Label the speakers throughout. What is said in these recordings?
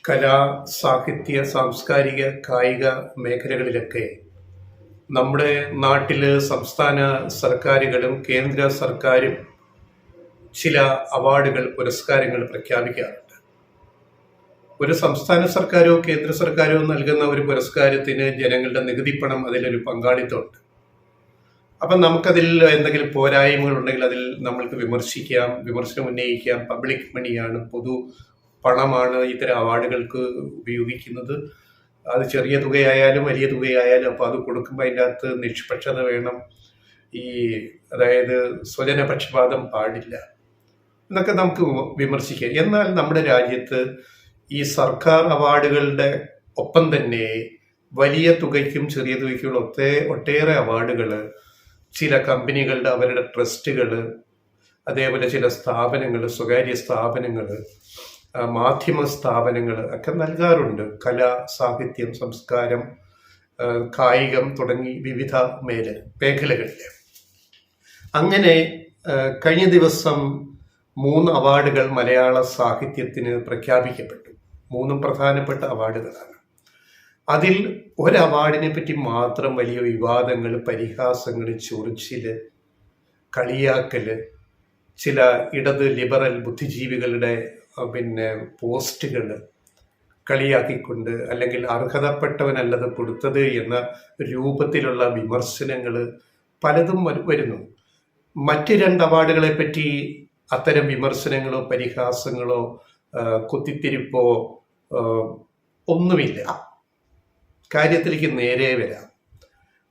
Speaker 1: കലാ, സാഹിത്യ, സാംസ്കാരിക, കായിക മേഖലകളിലൊക്കെ നമ്മുടെ നാട്ടില് സംസ്ഥാന സർക്കാരുകളും കേന്ദ്ര സർക്കാരും ചില അവാർഡുകൾ, പുരസ്കാരങ്ങൾ പ്രഖ്യാപിക്കാറുണ്ട്. ഒരു സംസ്ഥാന സർക്കാരോ കേന്ദ്ര സർക്കാരോ നൽകുന്ന ഒരു പുരസ്കാരത്തിന് ജനങ്ങളുടെ നികുതിപ്പണം അതിലൊരു പങ്കാളിത്തമുണ്ട്. അപ്പം നമുക്കതിൽ എന്തെങ്കിലും പോരായ്മകൾ ഉണ്ടെങ്കിൽ അതിൽ നമ്മൾക്ക് വിമർശിക്കാം, വിമർശനം ഉന്നയിക്കാം. പബ്ലിക് മണിയാണ്, പൊതു പണമാണ് ഇത്തരം അവാർഡുകൾക്ക് ഉപയോഗിക്കുന്നത്. അത് ചെറിയ തുകയായാലും വലിയ തുകയായാലും അപ്പോൾ അത് കൊടുക്കുമ്പോൾ അതിൻ്റെ അകത്ത് നിഷ്പക്ഷത വേണം. അതായത് സ്വജനപക്ഷപാതം പാടില്ല എന്നൊക്കെ നമുക്ക് വിമർശിക്കാം. എന്നാൽ നമ്മുടെ രാജ്യത്ത് ഈ സർക്കാർ അവാർഡുകളുടെ ഒപ്പം തന്നെ വലിയ തുകയ്ക്കും ചെറിയ തുകയ്ക്കുള്ള ഒട്ടേറെ അവാർഡുകൾ ചില കമ്പനികളുടെ അവരുടെ ട്രസ്റ്റുകൾ, അതേപോലെ ചില സ്ഥാപനങ്ങൾ, സ്വകാര്യ സ്ഥാപനങ്ങൾ, മാധ്യമ സ്ഥാപനങ്ങൾ ഒക്കെ നൽകാറുണ്ട്. കല, സാഹിത്യം, സംസ്കാരം, കായികം തുടങ്ങി വിവിധ മേഖലകളിൽ. അങ്ങനെ കഴിഞ്ഞ ദിവസം 3 അവാർഡുകൾ മലയാള സാഹിത്യത്തിന് പ്രഖ്യാപിക്കപ്പെട്ടു. 3 പ്രധാനപ്പെട്ട അവാർഡുകളാണ്. അതിൽ ഒരു അവാർഡിനെ പറ്റി മാത്രം വലിയ വിവാദങ്ങൾ, പരിഹാസങ്ങൾ, ചൊറിച്ചില്, കളിയാക്കല്, ചില ഇടത് ലിബറൽ ബുദ്ധിജീവികളുടെ പോസ്റ്റുകൾ കളിയാക്കിക്കൊണ്ട് അല്ലെങ്കിൽ അർഹതപ്പെട്ടവനല്ലത് കൊടുത്തത് എന്ന രൂപത്തിലുള്ള വിമർശനങ്ങൾ പലതും വരുന്നു. മറ്റ് 2 അവാർഡുകളെ പറ്റി അത്തരം വിമർശനങ്ങളോ പരിഹാസങ്ങളോ കുത്തിത്തിരിപ്പോ ഒന്നുമില്ല. കാര്യത്തിലേക്ക് നേരെ വരാം.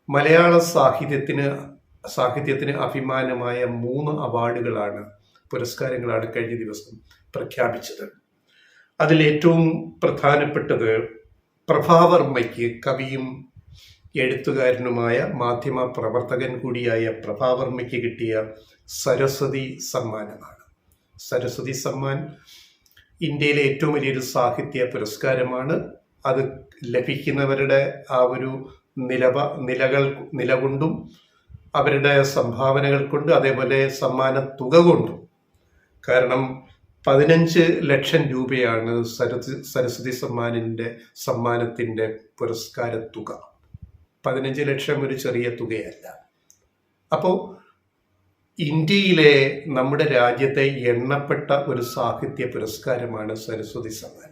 Speaker 1: മലയാള സാഹിത്യത്തിന് അഭിമാനമായ 3 അവാർഡുകളാണ്, പുരസ്കാരങ്ങളാണ് കഴിഞ്ഞ ദിവസം പ്രഖ്യാപിച്ചത്. അതിൽ ഏറ്റവും പ്രധാനപ്പെട്ടത് പ്രഭാവർമ്മയ്ക്ക്, കവിയും എഴുത്തുകാരനുമായ മാധ്യമ പ്രവർത്തകൻ കൂടിയായ പ്രഭാവർമ്മയ്ക്ക് കിട്ടിയ സരസ്വതി സമ്മാനമാണ്. സരസ്വതി സമ്മാൻ ഇന്ത്യയിലെ ഏറ്റവും വലിയൊരു സാഹിത്യ പുരസ്കാരമാണ്. അത് ലഭിക്കുന്നവരുടെ ആ ഒരു നിലകൊണ്ടും അവരുടെ സംഭാവനകൾ കൊണ്ട്, അതേപോലെ സമ്മാന തുക കൊണ്ടും. കാരണം 15 ലക്ഷം രൂപയാണ് സരസ്വതി സമ്മാനത്തിന്റെ പുരസ്കാര തുക. 15 ലക്ഷം ഒരു ചെറിയ തുകയല്ല. അപ്പോൾ ഇന്ത്യയിലെ, നമ്മുടെ രാജ്യത്തെ എണ്ണപ്പെട്ട ഒരു സാഹിത്യ പുരസ്കാരമാണ് സരസ്വതി സമ്മാൻ.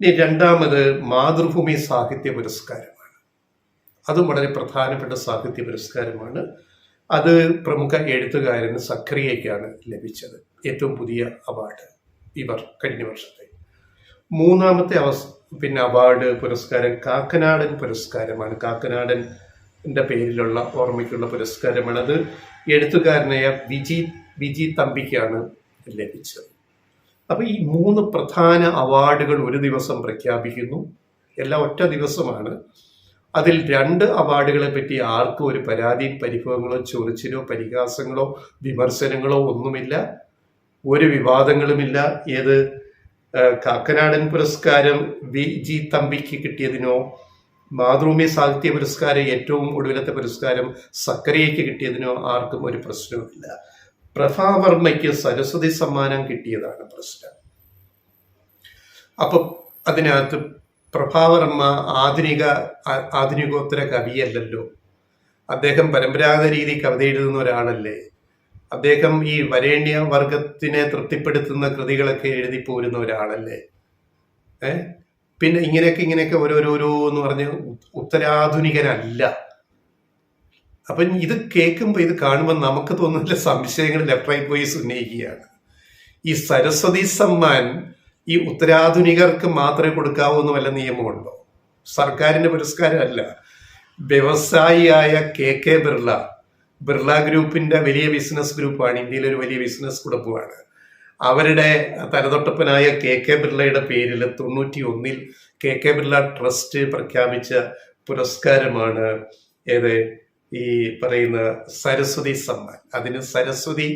Speaker 1: ഇനി 2ാമത് മാതൃഭൂമി സാഹിത്യ പുരസ്കാരമാണ്. അതും വളരെ പ്രധാനപ്പെട്ട സാഹിത്യ പുരസ്കാരമാണ്. അത് പ്രമുഖ എഴുത്തുകാരൻ സഖറിയയ്ക്കാണ് ലഭിച്ചത്. ഏറ്റവും പുതിയ അവാർഡ് കഴിഞ്ഞ വർഷത്തെ. 3ാമത്തെ അവാർഡ് പുരസ്കാരം കാക്കനാടൻ പുരസ്കാരമാണ്. കാക്കനാടൻ്റെ പേരിലുള്ള ഓർമ്മയ്ക്കുള്ള പുരസ്കാരമാണ്. അത് എഴുത്തുകാരനായ വിജി തമ്പിക്കാണ് ലഭിച്ചത്. അപ്പൊ ഈ 3 പ്രധാന അവാർഡുകൾ ഒരു ദിവസം പ്രഖ്യാപിക്കുന്നു. എല്ലാം ഒറ്റ ദിവസമാണ്. അതിൽ 2 അവാർഡുകളെ പറ്റി ആർക്കും ഒരു പരാതിയും പരിഭവങ്ങളോ ചൊറിച്ചിലോ പരിഹാസങ്ങളോ വിമർശനങ്ങളോ ഒന്നുമില്ല, ഒരു വിവാദങ്ങളുമില്ല. കാക്കനാടൻ പുരസ്കാരം വിജി തമ്പിക്ക് കിട്ടിയതിനോ, മാതൃഭൂമി സാഹിത്യ പുരസ്കാരം ഏറ്റവും ഒടുവിലത്തെ പുരസ്കാരം സക്കറിയയ്ക്ക് കിട്ടിയതിനോ ആർക്കും ഒരു പ്രശ്നവുമില്ല. പ്രഭാവർമ്മയ്ക്ക് സരസ്വതി സമ്മാനം കിട്ടിയതാണ് പ്രശ്നം. അപ്പൊ അതിനകത്ത് പ്രഭാവർമ്മ ആധുനികോത്തര കവിയല്ലല്ലോ. അദ്ദേഹം പരമ്പരാഗത രീതി കവിത എഴുതുന്ന ഒരാളല്ലേ. അദ്ദേഹം ഈ വരേണ്യ വർഗത്തിനെ തൃപ്തിപ്പെടുത്തുന്ന കൃതികളൊക്കെ എഴുതി പോരുന്ന ഒരാളല്ലേ. പിന്നെ ഇങ്ങനെയൊക്കെ ഓരോരോ എന്ന് പറഞ്ഞ് ഉത്തരാധുനികനല്ല. അപ്പം ഇത് കേൾക്കുമ്പോൾ, ഇത് കാണുമ്പോൾ നമുക്ക് തോന്നുന്ന സംശയങ്ങൾ ലെഫ്റ്റ് റൈറ്റ് വോയിസ് ഉന്നയിക്കുകയാണ്. ഈ സരസ്വതി സമ്മാൻ ഈ ഉത്തരാധുനികർക്ക് മാത്രമേ കൊടുക്കാവൂ എന്ന് വല്ല നിയമമുണ്ടോ? സർക്കാരിന്റെ പുരസ്കാരമല്ല. വ്യവസായിയായ കെ ബിർള ഗ്രൂപ്പിന്റെ വലിയ ബിസിനസ് ഗ്രൂപ്പാണ്, ഇന്ത്യയിലെ ഒരു വലിയ ബിസിനസ് കുടുംബമാണ്. അവരുടെ തലതൊട്ടപ്പനായ കെ ബിർളയുടെ പേരിൽ 91 കെ ബിർള ട്രസ്റ്റ് പ്രഖ്യാപിച്ച പുരസ്കാരമാണ് ഈ പറയുന്ന സരസ്വതി സമ്മാൻ. അതിന് സരസ്വതി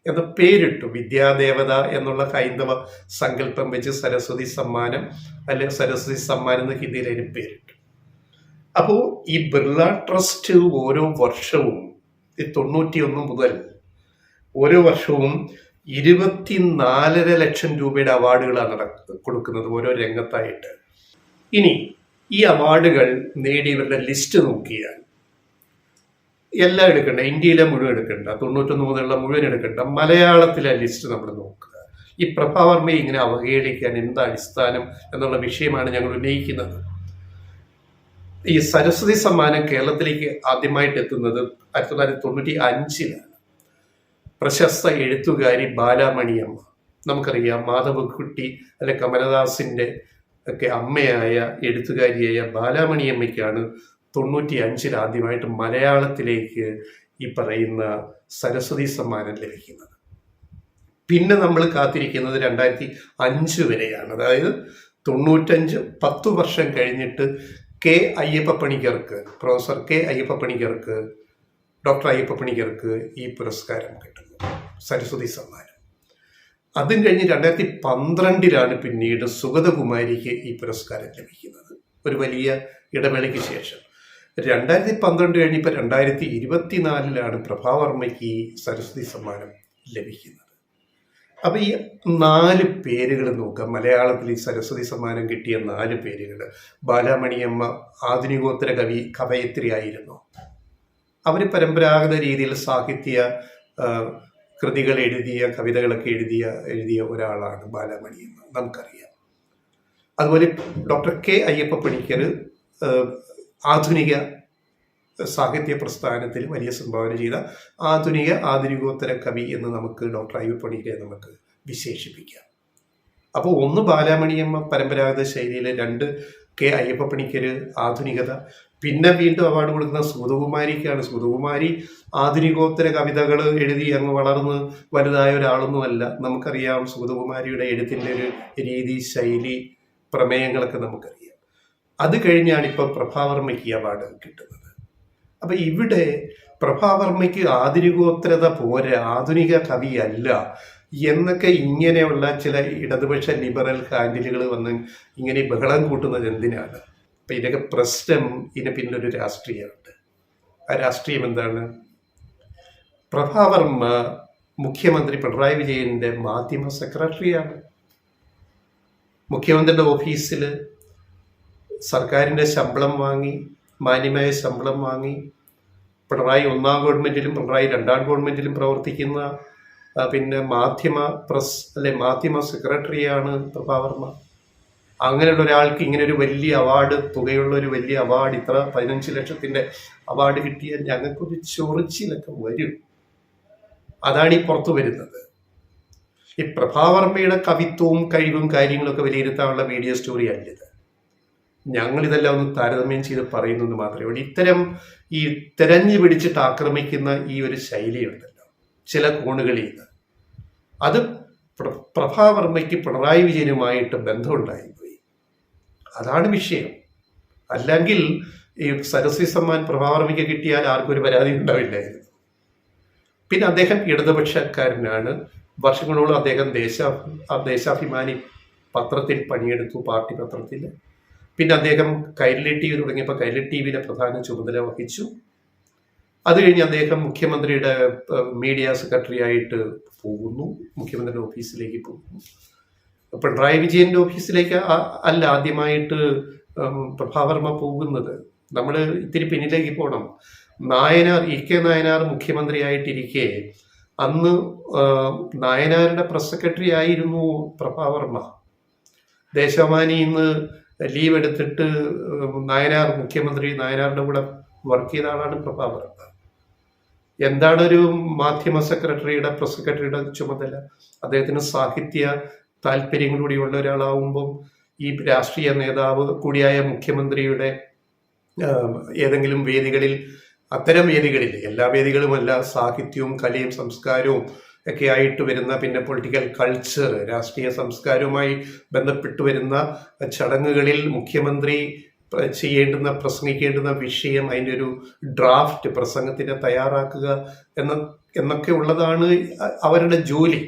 Speaker 1: എന്ന പേരിട്ടു. വിദ്യാദേവത എന്നുള്ള ഹൈന്ദവ സങ്കല്പം വെച്ച് സരസ്വതി സമ്മാനം, അല്ലെങ്കിൽ സരസ്വതി സമ്മാനം എന്ന് ഹിന്ദിയിൽ അതിന് പേരിട്ടു. അപ്പോൾ ഈ ബിർള ട്രസ്റ്റ് ഓരോ വർഷവും 91 മുതൽ ഓരോ വർഷവും 24.5 ലക്ഷം രൂപയുടെ അവാർഡുകളാണ് കൊടുക്കുന്നത് ഓരോ രംഗത്തായിട്ട്. ഇനി ഈ അവാർഡുകൾ നേടിയവരുടെ ലിസ്റ്റ് നോക്കിയാൽ എല്ലാം എടുക്കണ്ട, ഇന്ത്യയിലെ മുഴുവൻ എടുക്കണ്ട, 91 മുതലുള്ള മുഴുവൻ എടുക്കണ്ട, മലയാളത്തിലെ ലിസ്റ്റ് നമ്മൾ നോക്കുക. ഈ പ്രഭാവർമ്മയെ ഇങ്ങനെ അവഹേളിക്കാൻ എന്താ അടിസ്ഥാനം എന്നുള്ള വിഷയമാണ് ഞങ്ങൾ ഉന്നയിക്കുന്നത്. ഈ സരസ്വതി സമ്മാനം കേരളത്തിലേക്ക് ആദ്യമായിട്ട് എത്തുന്നത് 1995-ലാണ്. പ്രശസ്ത എഴുത്തുകാരി ബാലാമണിയമ്മ, നമുക്കറിയാം മാധവക്കുട്ടി അല്ലെ കമലദാസിൻ്റെ ഒക്കെ അമ്മയായ എഴുത്തുകാരിയായ ബാലാമണിയമ്മയ്ക്കാണ് 95-ൽ ആദ്യമായിട്ട് മലയാളത്തിലേക്ക് ഈ പറയുന്ന സരസ്വതി സമ്മാനം ലഭിക്കുന്നത്. പിന്നെ നമ്മൾ കാത്തിരിക്കുന്നത് 2005 വരെയാണ്. അതായത് 95, 10 വർഷം കഴിഞ്ഞിട്ട് കെ അയ്യപ്പ പണിക്കർക്ക്, പ്രൊഫസർ കെ അയ്യപ്പ പണിക്കർക്ക്, ഡോക്ടർ അയ്യപ്പ പണിക്കർക്ക് ഈ പുരസ്കാരം കിട്ടുന്നു, സരസ്വതി സമ്മാനം. അതും കഴിഞ്ഞ് 2012-ലാണ് പിന്നീട് സുഗതകുമാരിക്ക് ഈ പുരസ്കാരം ലഭിക്കുന്നത്, ഒരു വലിയ ഇടവേളയ്ക്ക് ശേഷം. 2012 കഴിഞ്ഞിപ്പോൾ 2024-ലാണ് പ്രഭാവർമ്മയ്ക്ക് ഈ സരസ്വതി സമ്മാനം ലഭിക്കുന്നത്. അപ്പോൾ ഈ 4 പേരുകൾ നോക്കാം. മലയാളത്തിൽ ഈ സരസ്വതി സമ്മാനം കിട്ടിയ 4 പേരുകൾ. ബാലാമണിയമ്മ ആധുനികോത്തര കവയിത്രിയായിരുന്നു. അവർ പരമ്പരാഗത രീതിയിൽ സാഹിത്യ കൃതികൾ എഴുതിയ, കവിതകളൊക്കെ എഴുതിയ ഒരാളാണ് ബാലാമണിയമ്മ, നമുക്കറിയാം. അതുപോലെ ഡോക്ടർ കെ അയ്യപ്പ പണിക്കർ ആധുനിക സാഹിത്യ പ്രസ്ഥാനത്തിൽ വലിയ സംഭാവന ചെയ്ത ആധുനികോത്തര കവി എന്ന് നമുക്ക് ഡോക്ടർ അയ്യപ്പ പണിക്കരെ നമുക്ക് വിശേഷിപ്പിക്കാം. അപ്പോൾ ഒന്ന് ബാലാമണിയമ്മ പരമ്പരാഗത ശൈലിയിൽ, 2 കെ അയ്യപ്പ പണിക്കർ ആധുനികത. പിന്നെ വീണ്ടും അവാർഡ് കൊടുക്കുന്ന സുഗതകുമാരിക്കാണ്. സുഗതകുമാരി ആധുനികോത്തര കവിതകൾ എഴുതി അങ്ങ് വളർന്ന് വലുതായ ഒരാളൊന്നുമല്ല. നമുക്കറിയാം സുഗതകുമാരിയുടെ എഴുത്തിൻ്റെ ഒരു രീതി, ശൈലി, പ്രമേയങ്ങളൊക്കെ നമുക്കറിയാം. അത് കഴിഞ്ഞാണ് ഇപ്പോൾ പ്രഭാവർമ്മയ്ക്ക് ഈ അവാർഡ് കിട്ടുന്നത്. അപ്പം ഇവിടെ പ്രഭാവർമ്മയ്ക്ക് ആധുനികോത്തരത പോരെ, ആധുനിക കവിയല്ല എന്നൊക്കെ ഇങ്ങനെയുള്ള ചില ഇടതുപക്ഷ ലിബറൽ ഹാൻഡിലുകൾ വന്ന് ഇങ്ങനെ ബഹളം കൂട്ടുന്നത് എന്തിനാണ്? അപ്പം ഇതൊക്കെ പ്രശ്നം. ഇതിന് പിന്നൊരു രാഷ്ട്രീയമുണ്ട്. ആ രാഷ്ട്രീയം എന്താണ്? പ്രഭാവർമ്മ മുഖ്യമന്ത്രി പിണറായി വിജയൻ്റെ മാധ്യമ സെക്രട്ടറിയാണ്. മുഖ്യമന്ത്രിയുടെ ഓഫീസിൽ സർക്കാരിൻ്റെ ശമ്പളം വാങ്ങി, മാന്യമായ ശമ്പളം വാങ്ങി, പിണറായി 1-ാം ഗവൺമെൻറ്റിലും പിണറായി 2-ാം ഗവൺമെൻറ്റിലും പ്രവർത്തിക്കുന്ന പിന്നെ മാധ്യമ സെക്രട്ടറിയാണ് പ്രഭാവർമ്മ. അങ്ങനെയുള്ള ഒരാൾക്ക് ഇങ്ങനെ ഒരു വലിയ അവാർഡ്, തുകയുള്ള ഒരു വലിയ അവാർഡ്, ഇത്ര 15 ലക്ഷത്തിൻ്റെ അവാർഡ് കിട്ടിയാൽ ഞങ്ങൾക്കൊരു ചൊറിച്ചിലൊക്കെ വരും. അതാണ് ഈ പുറത്തു വരുന്നത്. ഈ പ്രഭാവർമ്മയുടെ കവിത്വവും കഴിവും കാര്യങ്ങളൊക്കെ വിലയിരുത്താനുള്ള വീഡിയോ സ്റ്റോറി അല്ലിത്. ഞങ്ങളിതെല്ലാം ഒന്ന് താരതമ്യം ചെയ്ത് പറയുന്നത് മാത്രമേ ഉള്ളൂ. ഇത്തരം ഈ തെരഞ്ഞു പിടിച്ചിട്ട് ആക്രമിക്കുന്ന ഈ ഒരു ശൈലിയുണ്ടല്ലോ ചില കോണുകളിൽ നിന്ന്, അത് പ്രഭാവർമ്മയ്ക്ക് പിണറായി വിജയനുമായിട്ട് ബന്ധമുണ്ടായിപ്പോയി. അതാണ് വിഷയം. അല്ലെങ്കിൽ ഈ സരസ്വതി സമ്മാൻ പ്രഭാവർമ്മയ്ക്ക് കിട്ടിയാൽ ആർക്കും ഒരു പരാതി ഉണ്ടാവില്ലായിരുന്നു. പിന്നെ അദ്ദേഹം ഇടതുപക്ഷക്കാരനാണ്. വർഷങ്ങളോളം അദ്ദേഹം ദേശാഭിമാനി പത്രത്തിൽ പണിയെടുത്തു, പാർട്ടി പത്രത്തിൽ. പിന്നെ അദ്ദേഹം കൈരളി TV തുടങ്ങിയപ്പോൾ കൈരളി TVയിലെ പ്രധാന ചുമതല വഹിച്ചു. അത് കഴിഞ്ഞ് അദ്ദേഹം മുഖ്യമന്ത്രിയുടെ മീഡിയ സെക്രട്ടറി ആയിട്ട് പോകുന്നു, മുഖ്യമന്ത്രിയുടെ ഓഫീസിലേക്ക് പോകുന്നു. പിണറായി വിജയൻ്റെ ഓഫീസിലേക്ക് അല്ല ആദ്യമായിട്ട് പ്രഭാവർമ്മ പോകുന്നത്. നമ്മൾ ഇത്തിരി പിന്നിലേക്ക് പോകണം. EK നായനാർ മുഖ്യമന്ത്രിയായിട്ടിരിക്കെ അന്ന് നായനാരുടെ പ്രസ് സെക്രട്ടറി ആയിരുന്നു പ്രഭാവർമ്മ. ദേശാഭിമാനിയിൽ നിന്ന് ലീവ് എടുത്തിട്ട് നായനാരുടെ കൂടെ വർക്ക് ചെയ്ത ആളാണ് പ്രഭാവർമ്മ. എന്താണ് ഒരു മാധ്യമ സെക്രട്ടറിയുടെ, പ്രസ് സെക്രട്ടറിയുടെ ചുമതല? അദ്ദേഹത്തിന് സാഹിത്യ താല്പര്യങ്ങളിലൂടെയുള്ള ഒരാളാവുമ്പം ഈ രാഷ്ട്രീയ നേതാവ് കൂടിയായ മുഖ്യമന്ത്രിയുടെ ഏതെങ്കിലും വേദികളിൽ, അത്തരം വേദികളിൽ, എല്ലാ വേദികളുമല്ല, സാഹിത്യവും കലയും സംസ്കാരവും ഒക്കെ ആയിട്ട് വരുന്ന, പിന്നെ പൊളിറ്റിക്കൽ കൾച്ചർ, രാഷ്ട്രീയ സംസ്കാരവുമായി ബന്ധപ്പെട്ട് വരുന്ന ചടങ്ങുകളിൽ മുഖ്യമന്ത്രി പ്രസംഗിക്കേണ്ടുന്ന വിഷയം, അതിൻ്റെ ഒരു ഡ്രാഫ്റ്റ് പ്രസംഗത്തിന് തയ്യാറാക്കുക എന്നൊക്കെ ഉള്ളതാണ് അവരുടെ ജോലി.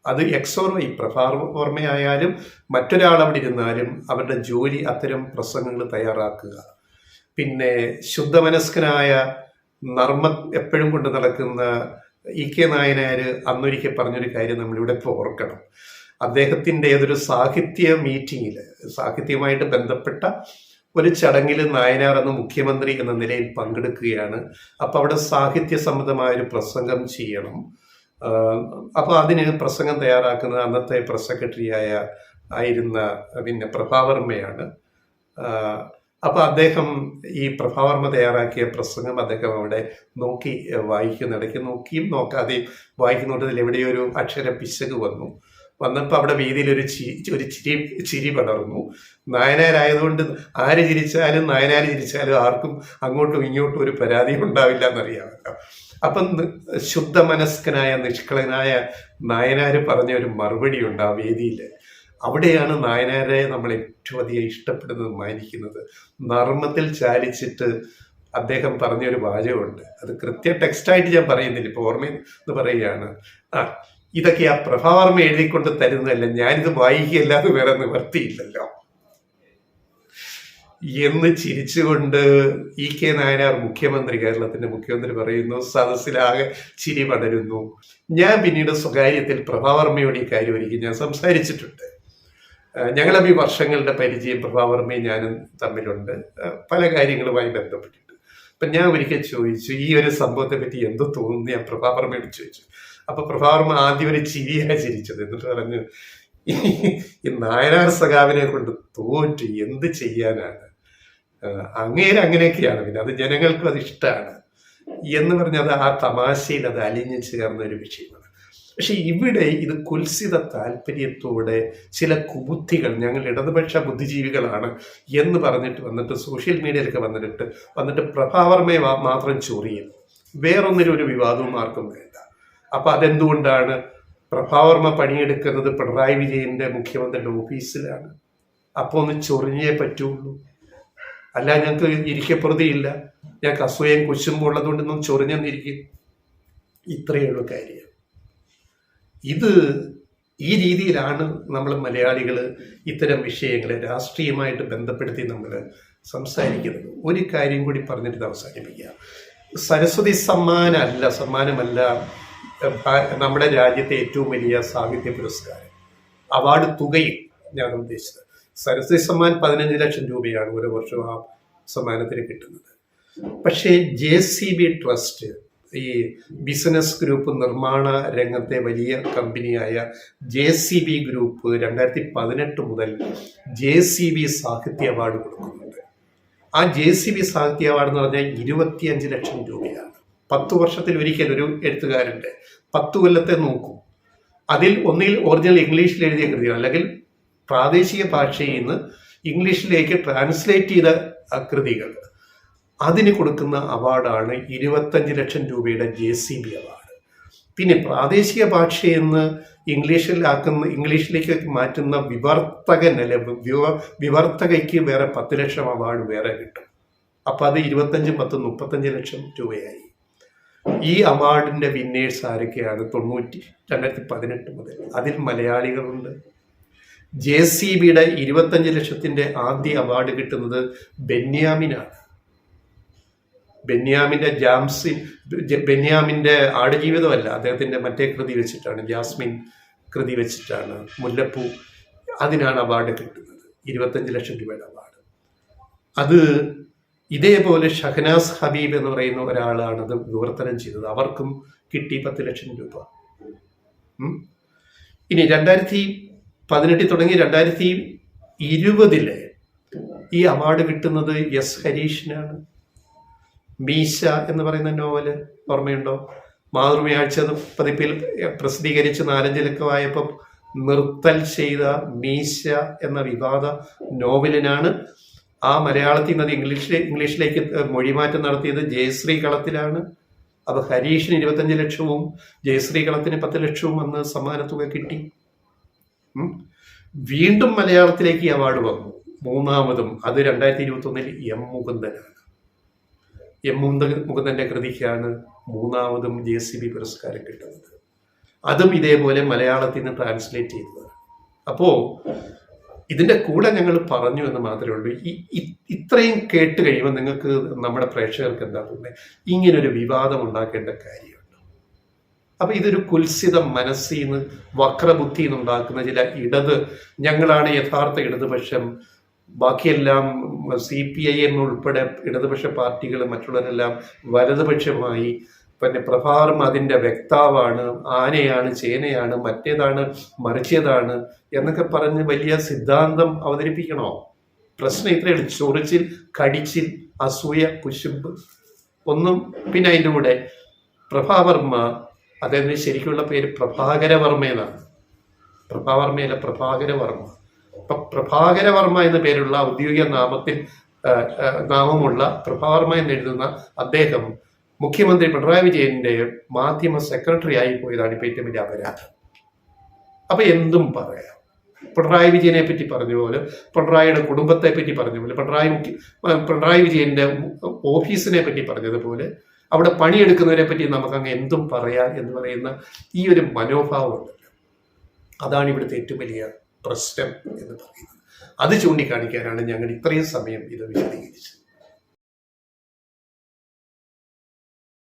Speaker 1: അത് എക്സോർവൈ പ്രഭാവർമ്മയായാലും മറ്റൊരാൾ അവിടെ ഇരുന്നാലും അവരുടെ ജോലി അത്തരം പ്രസംഗങ്ങൾ തയ്യാറാക്കുക. പിന്നെ ശുദ്ധമനസ്കനായ എപ്പോഴും കൊണ്ട് നടക്കുന്ന ഇ.കെ. നായനാർ അന്നൊരിക്കൽ പറഞ്ഞൊരു കാര്യം നമ്മളിവിടെ ഇപ്പോൾ ഓർക്കണം. അദ്ദേഹത്തിൻ്റെ ഏതൊരു സാഹിത്യ മീറ്റിങ്ങിൽ, സാഹിത്യവുമായിട്ട് ബന്ധപ്പെട്ട ഒരു ചടങ്ങിൽ നായനാർ അന്ന് മുഖ്യമന്ത്രി എന്ന നിലയിൽ പങ്കെടുക്കുകയാണ്. അപ്പോൾ അവിടെ സാഹിത്യ സംബന്ധമായൊരു പ്രസംഗം ചെയ്യണം. അപ്പോൾ അതിന് പ്രസംഗം തയ്യാറാക്കുന്നത് അന്നത്തെ പ്രസ് സെക്രട്ടറിയായ ആയിരുന്ന പിന്നെ പ്രഭാവർമ്മയാണ്. അപ്പോൾ അദ്ദേഹം ഈ പ്രഭാവർമ്മ തയ്യാറാക്കിയ പ്രസംഗം അദ്ദേഹം അവിടെ നോക്കി വായിക്കുന്ന, ഇടയ്ക്ക് നോക്കിയും നോക്കാതെയും വായിക്കുന്നതിൽ എവിടെയോ ഒരു അക്ഷര പിശക് വന്നപ്പോൾ അവിടെ വേദിയിൽ ഒരു ചിരി പടർന്നു. നായനാരായതുകൊണ്ട് ആര് ചിരിച്ചാലും ആർക്കും അങ്ങോട്ടും ഇങ്ങോട്ടും ഒരു പരാതിയും ഉണ്ടാവില്ല എന്നറിയാമല്ലോ. അപ്പം ശുദ്ധ മനസ്കനായ നിഷ്കളനായ നായനാർ പറഞ്ഞ ഒരു മറുപടി ഉണ്ട് ആ വേദിയിൽ. അവിടെയാണ് നായനാരെ നമ്മൾ ഏറ്റവും അധികം ഇഷ്ടപ്പെടുന്നത്, മാനിക്കുന്നത്. നർമ്മത്തിൽ ചാലിച്ചിട്ട് അദ്ദേഹം പറഞ്ഞൊരു വാചകമുണ്ട്. അത് ടെക്സ്റ്റായിട്ട് ഞാൻ പറയുന്നില്ല, ഇപ്പോൾ ഓർമ്മയെന്ന് പറയുകയാണ്. ഇതൊക്കെ ആ പ്രഭാവർമ്മ എഴുതിക്കൊണ്ട് തരുന്നതല്ല, ഞാനിത് വായിക്കുകയല്ലാതെ വേറെ നിവർത്തിയില്ലല്ലോ എന്ന് ചിരിച്ചുകൊണ്ട് ഇ.കെ. നായനാർ മുഖ്യമന്ത്രി, കേരളത്തിന്റെ മുഖ്യമന്ത്രി പറയുന്നു. സദസ്സിലാകെ ചിരി പടരുന്നു. ഞാൻ പിന്നീട് സ്വകാര്യത്തിൽ പ്രഭാവർമ്മയോട് ഈ കാര്യം ഒരിക്കൽ ഞാൻ സംസാരിച്ചിട്ടുണ്ട്. ഞങ്ങളെ ഈ വർഷങ്ങളുടെ പരിചയം പ്രഭാവർമ്മയും ഞാനും തമ്മിലുണ്ട്, പല കാര്യങ്ങളുമായി ബന്ധപ്പെട്ടിട്ട്. അപ്പം ഞാൻ ഒരിക്കൽ ചോദിച്ചു, ഈ ഒരു സംഭവത്തെ പറ്റി എന്ത് തോന്നുന്നു, ഞാൻ പ്രഭാവർമ്മയോട് ചോദിച്ചു. അപ്പൊ പ്രഭാവർമ്മ ആദ്യം ഒരു ചിരിയാണ് ചിരിച്ചത്. എന്നിട്ട് പറഞ്ഞു, ഈ നായനാർ സഖാവിനെ കൊണ്ട് തോറ്റ് എന്ത് ചെയ്യാനാണ്, അങ്ങനെയൊക്കെയാണ്, പിന്നെ അത് ജനങ്ങൾക്കും അത് ഇഷ്ടമാണ് എന്ന് പറഞ്ഞത് ആ തമാശയിൽ അത് അലിഞ്ഞു ചേർന്ന ഒരു വിഷയമാണ്. പക്ഷെ ഇവിടെ ഇത് കുൽസിത താല്പര്യത്തോടെ ചില കുബുദ്ധികൾ, ഞങ്ങൾ ഇടതുപക്ഷ ബുദ്ധിജീവികളാണ് എന്ന് പറഞ്ഞിട്ട് വന്നിട്ട് സോഷ്യൽ മീഡിയയിലൊക്കെ വന്നിട്ട് പ്രഭാവർമ്മയെ മാത്രം ചൊറിയും, വേറൊന്നിനും ഒരു വിവാദവും ആർക്കും വേണ്ട. അപ്പൊ അതെന്തുകൊണ്ടാണ്? പ്രഭാവർമ്മ പണിയെടുക്കുന്നത് പിണറായി വിജയന്റെ മുഖ്യമന്ത്രിയുടെ ഓഫീസിലാണ്. അപ്പൊ ഒന്ന് ചൊറിഞ്ഞേ പറ്റുള്ളൂ, അല്ല ഞങ്ങൾക്ക് ഇരിക്കപ്രതിയില്ല, ഞങ്ങൾക്ക് അസൂയം കുശുമ്പും ഉള്ളതുകൊണ്ടൊന്നും ചൊറിഞ്ഞെന്നിരിക്കും. ഇത്രയേ ഉള്ളൂ കാര്യം. ഇത് ഈ രീതിയിലാണ് നമ്മൾ മലയാളികൾ ഇത്തരം വിഷയങ്ങളെ രാഷ്ട്രീയമായിട്ട് ബന്ധപ്പെടുത്തി നമ്മൾ സംസാരിക്കുന്നത്. ഒരു കാര്യം കൂടി പറഞ്ഞിട്ട് അവസാനിപ്പിക്കുക. സരസ്വതി സമ്മാനമല്ല നമ്മുടെ രാജ്യത്തെ ഏറ്റവും വലിയ സാഹിത്യ പുരസ്കാരം, അവാർഡ് തുകയും ഞാൻ ഉദ്ദേശിച്ചത്. സരസ്വതി സമ്മാൻ 15 ലക്ഷം രൂപയാണ് ഓരോ വർഷവും ആ സമ്മാനത്തിന് കിട്ടുന്നത്. പക്ഷേ JCB ട്രസ്റ്റ്, ഈ ബിസിനസ് ഗ്രൂപ്പ്, നിർമ്മാണ രംഗത്തെ വലിയ കമ്പനിയായ JCB ഗ്രൂപ്പ് 2018 മുതൽ JCB സാഹിത്യ അവാർഡ് കൊടുക്കുന്നുണ്ട്. ആ JCB സാഹിത്യ അവാർഡ് എന്ന് പറഞ്ഞാൽ 25 ലക്ഷം രൂപയാണ്. 10 വർഷത്തിൽ ഒരിക്കൽ ഒരു എഴുത്തുകാരൻ്റെ 10 കൊല്ലത്തെ നോക്കും. അതിൽ ഒന്നിൽ ഒറിജിനൽ ഇംഗ്ലീഷിൽ എഴുതിയ കൃതികൾ, അല്ലെങ്കിൽ പ്രാദേശിക ഭാഷയിൽ നിന്ന് ഇംഗ്ലീഷിലേക്ക് ട്രാൻസ്ലേറ്റ് ചെയ്ത കൃതികൾ, അതിന് കൊടുക്കുന്ന അവാർഡാണ് 25 ലക്ഷം രൂപയുടെ JCB അവാർഡ്. പിന്നെ പ്രാദേശിക ഭാഷയിൽ നിന്ന് ഇംഗ്ലീഷിലേക്ക് മാറ്റുന്ന വിവർത്തകയ്ക്ക് വേറെ 10 ലക്ഷം അവാർഡ് വേറെ കിട്ടും. അപ്പം അത് 25, 10, 35 ലക്ഷം രൂപയായി. ഈ അവാർഡിന്റെ വിന്നേഴ്സ് ആരൊക്കെയാണ്? 2018 മുതൽ അതിൽ മലയാളികളുണ്ട്. JCBയുടെ 25 ലക്ഷത്തിന്റെ ആദ്യ അവാർഡ് കിട്ടുന്നത് ബെന്യാമിനാണ്. ബെന്യാമിന്റെ ആടുജീവിതമല്ല, അദ്ദേഹത്തിന്റെ മറ്റേ കൃതി വെച്ചിട്ടാണ്, ജാസ്മിൻ കൃതി വെച്ചിട്ടാണ്, മുല്ലപ്പൂ, അതിനാണ് അവാർഡ് കിട്ടുന്നത്, 25 ലക്ഷം രൂപയുടെ അവാർഡ്. അത് ഇതേപോലെ ഷഹനാസ് ഹബീബ് എന്ന് പറയുന്ന ഒരാളാണ് അത് വിവർത്തനം ചെയ്തത്, അവർക്കും കിട്ടി 10 ലക്ഷം രൂപ. ഇനി 2018 തുടങ്ങി 2020 ഈ അവാർഡ് കിട്ടുന്നത് S. ഹരീഷിനാണ്. മീശ എന്ന് പറയുന്ന നോവല് ഓർമ്മയുണ്ടോ? മാതൃഭൂമിയാഴ്ച പതിപ്പിൽ പ്രസിദ്ധീകരിച്ച് 4-5 ലക്കമായപ്പോൾ നിർത്തൽ ചെയ്ത മീശ എന്ന വിവാദ നോവലിനാണ് ആ മലയാളത്തിൽ നിന്ന് ഇംഗ്ലീഷിലേക്ക് മൊഴിമാറ്റം നടത്തിയത് ജയശ്രീ കളത്തിലാണ്. അത് ഹരീഷിന് 25 ലക്ഷവും ജയശ്രീ കളത്തിന് 10 ലക്ഷവും അന്ന് സമ്മാനത്തുക കിട്ടി. വീണ്ടും മലയാളത്തിലേക്ക് ഈ അവാർഡ് വന്നു, മൂന്നാമതും. അത് 2021 M. മുകുന്ദനാണ്. M. മുകുന്ദന്റെ കൃതിക്കാണ് മൂന്നാമതും JCB പുരസ്കാരം കിട്ടുന്നത്. അതും ഇതേപോലെ മലയാളത്തിൽ നിന്ന് ട്രാൻസ്ലേറ്റ് ചെയ്തതാണ്. അപ്പോ ഇതിന്റെ കൂടെ ഞങ്ങൾ പറഞ്ഞു എന്ന് മാത്രമേ ഉള്ളൂ. ഇത്രയും കേട്ട് കഴിയുമ്പോൾ നിങ്ങൾക്ക്, നമ്മുടെ പ്രേക്ഷകർക്ക് എന്താ തോന്നുന്നത്? ഇങ്ങനൊരു വിവാദം ഉണ്ടാക്കേണ്ട കാര്യമുണ്ടോ? അപ്പൊ ഇതൊരു കുൽസിത മനസ്സിൽ നിന്ന് വക്രബുദ്ധി ഉണ്ടാക്കുന്ന ചില ഞങ്ങളാണ് യഥാർത്ഥ ഇടതുപക്ഷം, ബാക്കിയെല്ലാം CPIM ഉൾപ്പെടെ ഇടതുപക്ഷ പാർട്ടികൾ മറ്റുള്ളവരെല്ലാം വലതുപക്ഷമായി, പിന്നെ പ്രഭാകരൻ അതിൻ്റെ വ്യക്താവാണ്, ആനയാണ്, ചേനയാണ്, മറ്റേതാണ്, മറിച്ചതാണ് എന്നൊക്കെ പറഞ്ഞ് വലിയ സിദ്ധാന്തം അവതരിപ്പിക്കണോ? പ്രശ്നം ഇത്രയുള്ളൂ. ചൊറിച്ചിൽ, കടിച്ചിൽ, അസൂയ, കുശുമ്പ് ഒന്നും. പിന്നെ അതിൻ്റെ കൂടെ പ്രഭാവർമ്മ, അദ്ദേഹത്തിന് ശരിക്കുള്ള പേര് പ്രഭാകരവർമ്മ എന്നാണ്. പ്രഭാവർമ്മയല്ല, പ്രഭാകരവർമ്മ. അപ്പൊ പ്രഭാകരവർമ്മ എന്ന പേരുള്ള ഔദ്യോഗിക നാമമുള്ള പ്രഭാവർമ്മ എന്നെഴുതുന്ന അദ്ദേഹം മുഖ്യമന്ത്രി പിണറായി വിജയന്റെ മാധ്യമ സെക്രട്ടറി ആയി പോയതാണ് ഇപ്പൊ ഏറ്റവും വലിയ അപരാധം. അപ്പൊ എന്തും പറയാം. പിണറായി വിജയനെ പറ്റി പറഞ്ഞ പോലെ, പിണറായിയുടെ കുടുംബത്തെ പറ്റി പറഞ്ഞ പോലെ, പിണറായി വിജയന്റെ ഓഫീസിനെ പറ്റി പറഞ്ഞതുപോലെ, അവിടെ പണിയെടുക്കുന്നവരെ പറ്റി നമുക്കങ്ങ് എന്തും പറയാം എന്ന് പറയുന്ന ഈ ഒരു മനോഭാവമുണ്ടല്ലോ, അതാണ് ഇവിടുത്തെ ഏറ്റവും വലിയ പ്രശ്നം എന്ന് പറയുന്നത്. അത് ചൂണ്ടിക്കാണിക്കാനാണ് ഞങ്ങൾ ഇത്രയും സമയം ഇത് വിശദീകരിച്ചത്.